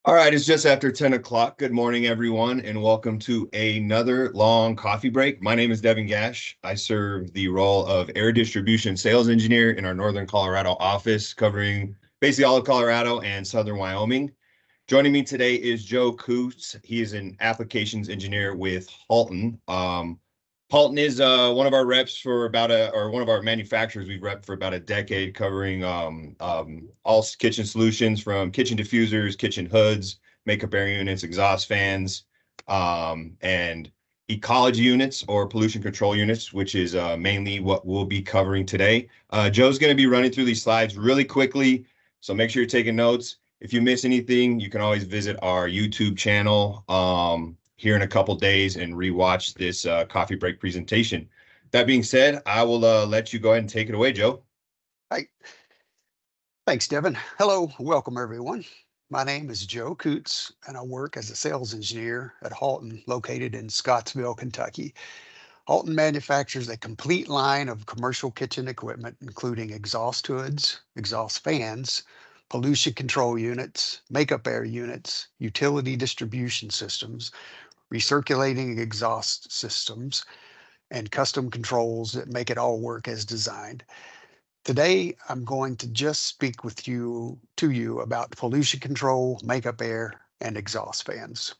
All right, it's just after 10 o'clock. Good morning, everyone, and welcome to another long coffee break. My name is Devin Gash. I serve the role of air distribution sales engineer in our Northern Colorado office, covering basically all of Colorado and Southern Wyoming. Joining me today is Joe Coots. He is an applications engineer with Halton. Halton is one of our reps for one of our manufacturers we've repped for about a decade, covering all kitchen solutions from kitchen diffusers, kitchen hoods, makeup air units, exhaust fans, and ecology units or pollution control units, which is mainly what we'll be covering today. Joe's going to be running through these slides really quickly, so make sure you're taking notes. If you miss anything, you can always visit our YouTube channel here in a couple days and rewatch this coffee break presentation. That being said, I will let you go ahead and take it away, Joe. Hi. Thanks, Devin. Hello, welcome everyone. My name is Joe Coots, and I work as a sales engineer at Halton, located in Scottsville, Kentucky. Halton manufactures a complete line of commercial kitchen equipment, including exhaust hoods, exhaust fans, pollution control units, makeup air units, utility distribution systems, recirculating exhaust systems, and custom controls that make it all work as designed. Today, I'm going to just speak to you about pollution control, makeup air, and exhaust fans.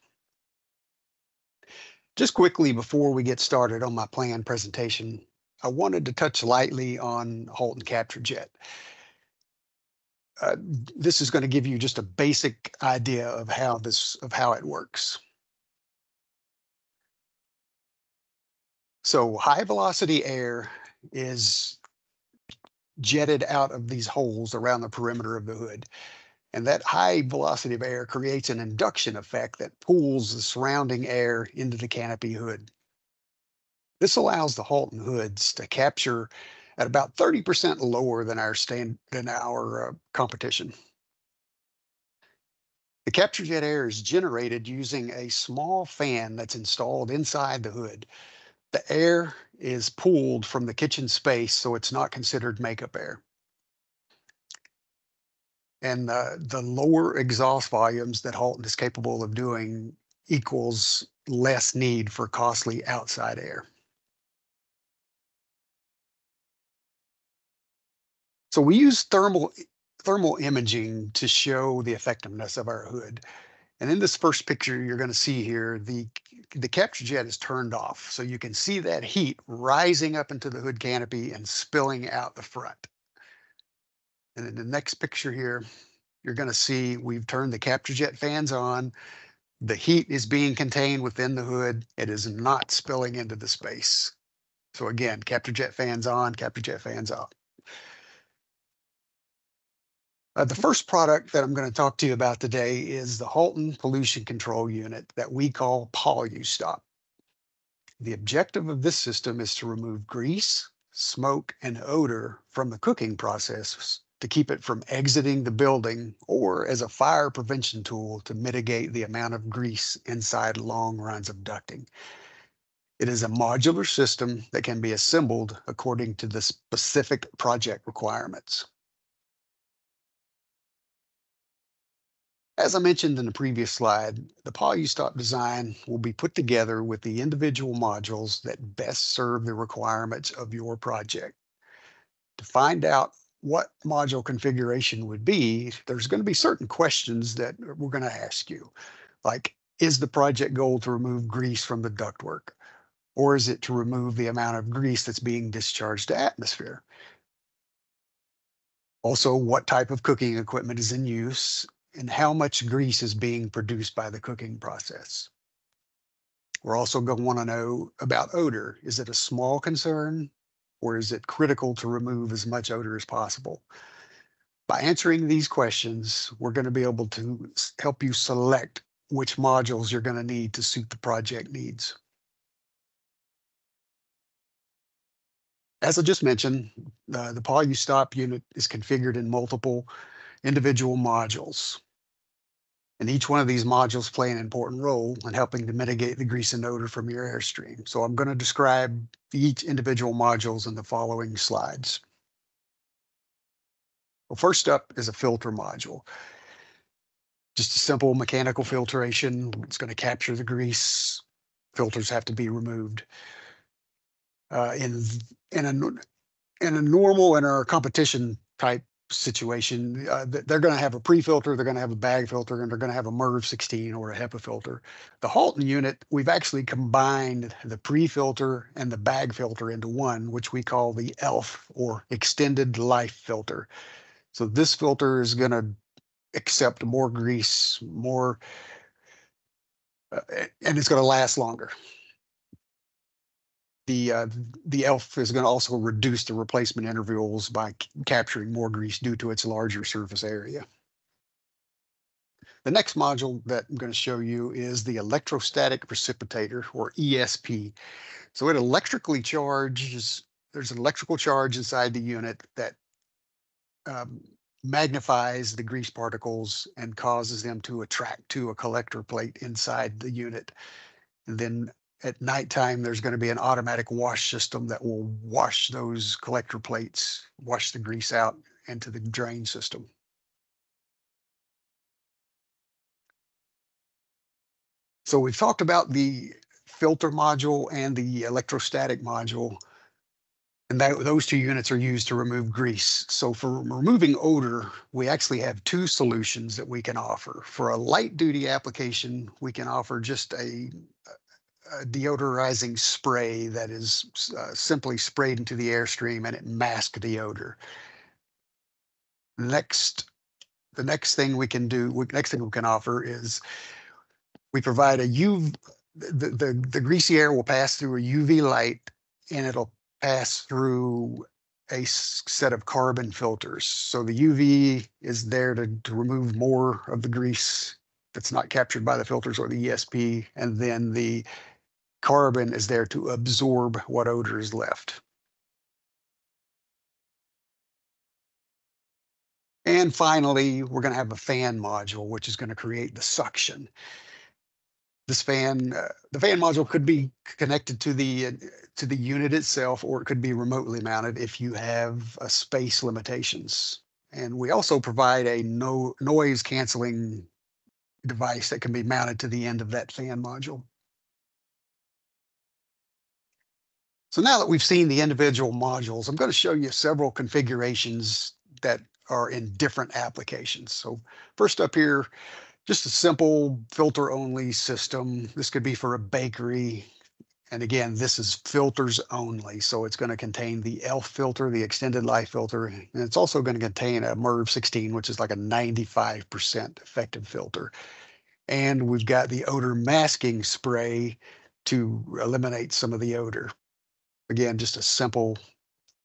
Just quickly before we get started on my planned presentation, I wanted to touch lightly on Halton CaptureJet. This is going to give you just a basic idea of how it works. So high velocity air is jetted out of these holes around the perimeter of the hood. And that high velocity of air creates an induction effect that pulls the surrounding air into the canopy hood. This allows the Halton hoods to capture at about 30% lower than our competition. The CaptureJet air is generated using a small fan that's installed inside the hood. The air is pulled from the kitchen space, so it's not considered makeup air. And the lower exhaust volumes that Halton is capable of doing equals less need for costly outside air. So we use thermal imaging to show the effectiveness of our hood. And in this first picture you're going to see here, the CaptureJet is turned off. So you can see that heat rising up into the hood canopy and spilling out the front. And in the next picture here, you're going to see we've turned the CaptureJet fans on. The heat is being contained within the hood. It is not spilling into the space. So again, CaptureJet fans on, CaptureJet fans off. The first product that I'm going to talk to you about today is the Halton Pollution Control Unit that we call PoluStop. The objective of this system is to remove grease, smoke, and odor from the cooking process to keep it from exiting the building, or as a fire prevention tool to mitigate the amount of grease inside long runs of ducting. It is a modular system that can be assembled according to the specific project requirements. As I mentioned in the previous slide, the PoluStop design will be put together with the individual modules that best serve the requirements of your project. To find out what module configuration would be, there's going to be certain questions that we're going to ask you, like, is the project goal to remove grease from the ductwork? Or is it to remove the amount of grease that's being discharged to atmosphere? Also, what type of cooking equipment is in use and how much grease is being produced by the cooking process? We're also going to want to know about odor. Is it a small concern, or is it critical to remove as much odor as possible? By answering these questions, we're going to be able to help you select which modules you're going to need to suit the project needs. As I just mentioned, the PoluStop unit is configured in multiple individual modules. And each one of these modules play an important role in helping to mitigate the grease and odor from your airstream. So I'm going to describe each individual modules in the following slides. Well, first up is a filter module. Just a simple mechanical filtration. It's going to capture the grease. Filters have to be removed. In a normal and our competition type situation, they're going to have a pre-filter, they're going to have a bag filter, and they're going to have a MERV 16 or a HEPA filter. The Halton unit, we've actually combined the pre-filter and the bag filter into one, which we call the ELF, or extended life filter. So this filter is going to accept more grease, more, and it's going to last longer. The ELF is going to also reduce the replacement intervals by capturing more grease due to its larger surface area. The next module that I'm going to show you is the electrostatic precipitator, or ESP. So it electrically charges, there's an electrical charge inside the unit that magnifies the grease particles and causes them to attract to a collector plate inside the unit. And then at nighttime, there's going to be an automatic wash system that will wash those collector plates, wash the grease out into the drain system. So we've talked about the filter module and the electrostatic module, and those two units are used to remove grease. So for removing odor, we actually have two solutions that we can offer. For a light duty application, we can offer just a deodorizing spray that is simply sprayed into the airstream and it masks the odor. The next thing we can offer is we provide a UV, the greasy air will pass through a UV light and it'll pass through a set of carbon filters. So the UV is there to remove more of the grease that's not captured by the filters or the ESP, and then the carbon is there to absorb what odor is left. And finally, we're going to have a fan module, which is going to create the suction. This fan, the fan module could be connected to the unit itself, or it could be remotely mounted if you have space limitations. And we also provide a noise canceling device that can be mounted to the end of that fan module. So now that we've seen the individual modules, I'm going to show you several configurations that are in different applications. So first up here, just a simple filter only system. This could be for a bakery. And again, this is filters only. So it's going to contain the ELF filter, the extended life filter, and it's also going to contain a MERV 16, which is like a 95% effective filter. And we've got the odor masking spray to eliminate some of the odor. Again, just a simple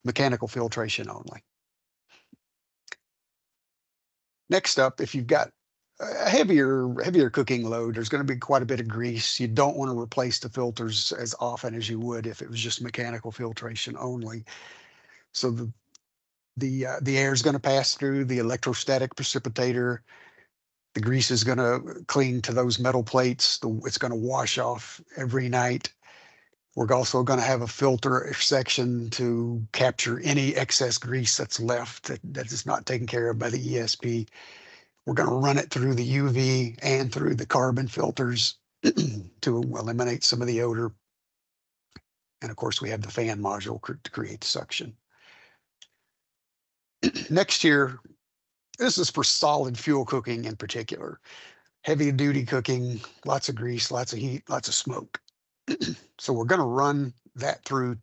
mechanical filtration only. Next up, if you've got a heavier cooking load, there's going to be quite a bit of grease. You don't want to replace the filters as often as you would if it was just mechanical filtration only. So the air is going to pass through the electrostatic precipitator. The grease is going to cling to those metal plates. It's going to wash off every night. We're also going to have a filter section to capture any excess grease that's left that is not taken care of by the ESP. We're going to run it through the UV and through the carbon filters to eliminate some of the odor. And of course, we have the fan module to create suction. Next here, this is for solid fuel cooking in particular. Heavy duty cooking, lots of grease, lots of heat, lots of smoke. So we're going to run that through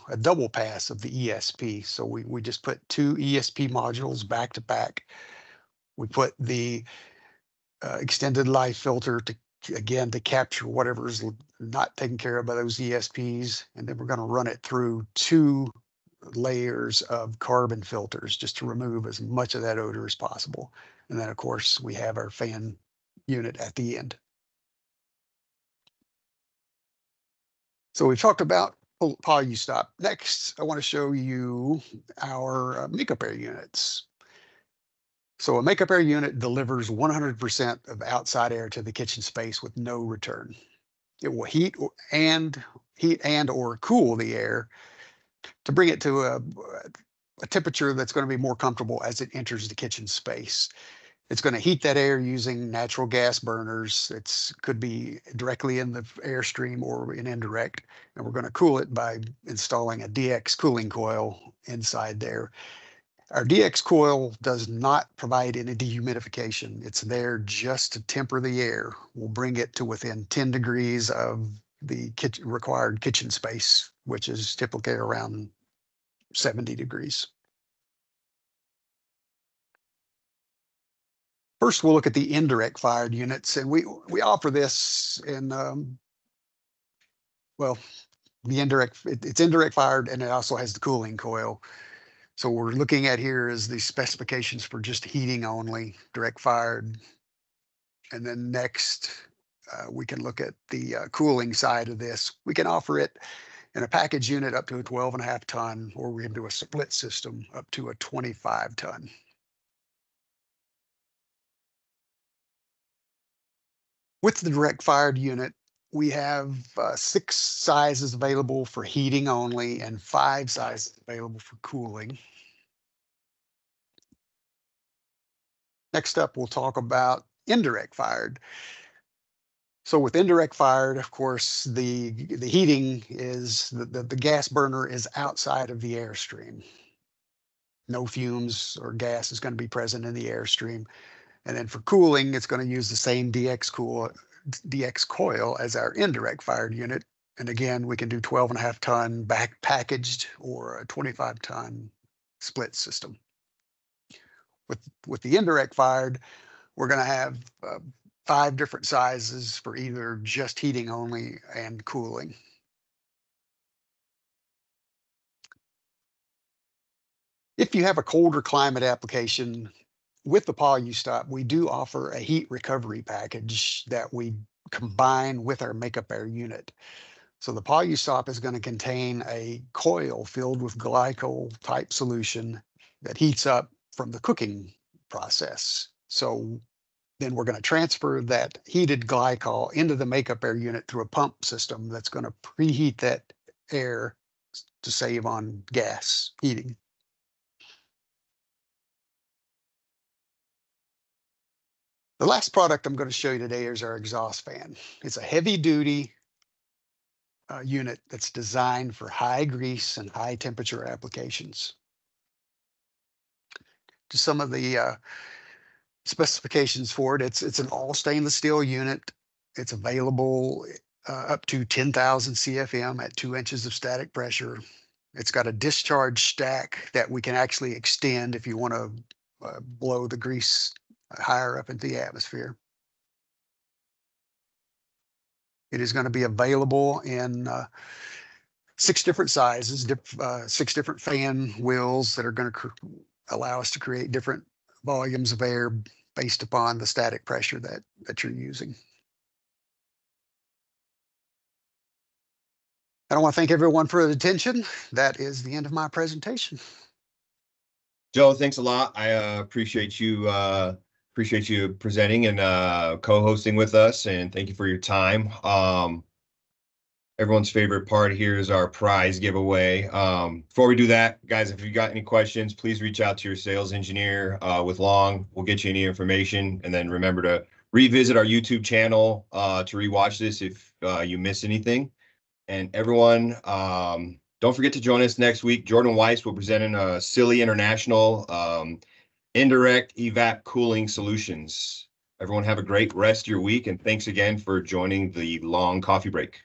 a double pass of the ESP. So we just put two ESP modules back to back. We put the extended life filter to capture whatever is not taken care of by those ESPs. And then we're going to run it through two layers of carbon filters just to remove as much of that odor as possible. And then of course we have our fan unit at the end. So we've talked about Polustop. Next, I want to show you our makeup air units. So a makeup air unit delivers 100% of outside air to the kitchen space with no return. It will heat and or cool the air to bring it to a temperature that's going to be more comfortable as it enters the kitchen space. It's going to heat that air using natural gas burners. It could be directly in the airstream or in indirect. And we're going to cool it by installing a DX cooling coil inside there. Our DX coil does not provide any dehumidification. It's there just to temper the air. We'll bring it to within 10 degrees of the required kitchen space, which is typically around 70 degrees. First, we'll look at the indirect fired units, and we offer this in, well, the it's indirect fired, and it also has the cooling coil. So what we're looking at here is the specifications for just heating only, direct fired. And then next, we can look at the cooling side of this. We can offer it in a package unit up to a 12.5 ton, or we can do a split system up to a 25 ton. With the direct fired unit, we have 6 sizes available for heating only and 5 sizes available for cooling. Next up, we'll talk about indirect fired. So with indirect fired, of course, the heating is the gas burner is outside of the airstream. No fumes or gas is going to be present in the airstream. And then for cooling, it's going to use the same DX coil as our indirect fired unit. And again, we can do 12.5 ton back packaged or a 25 ton split system. With the indirect fired, we're going to have 5 different sizes for either just heating only and cooling. If you have a colder climate application, with the Polustop, we do offer a heat recovery package that we combine with our makeup air unit. So the Polustop is going to contain a coil filled with glycol type solution that heats up from the cooking process. So then we're going to transfer that heated glycol into the makeup air unit through a pump system that's going to preheat that air to save on gas heating. The last product I'm going to show you today is our exhaust fan. It's a heavy duty unit that's designed for high grease and high temperature applications. Just some of the specifications for it. It's an all stainless steel unit. It's available up to 10,000 CFM at 2 inches of static pressure. It's got a discharge stack that we can actually extend if you want to blow the grease higher up into the atmosphere. It is going to be available in 6 different sizes, 6 different fan wheels that are going to allow us to create different volumes of air based upon the static pressure that you're using. I want to thank everyone for the attention. That is the end of my presentation. Joe, thanks a lot. I appreciate you presenting and co-hosting with us, and thank you for your time. Everyone's favorite part here is our prize giveaway. Before we do that, guys, if you got any questions, please reach out to your sales engineer with Long. We'll get you any information, and then remember to revisit our YouTube channel to rewatch this if you miss anything. And everyone, don't forget to join us next week. Jordan Weiss will present in a Silly International Indirect Evap Cooling Solutions. Everyone have a great rest of your week, and thanks again for joining the Long Coffee Break.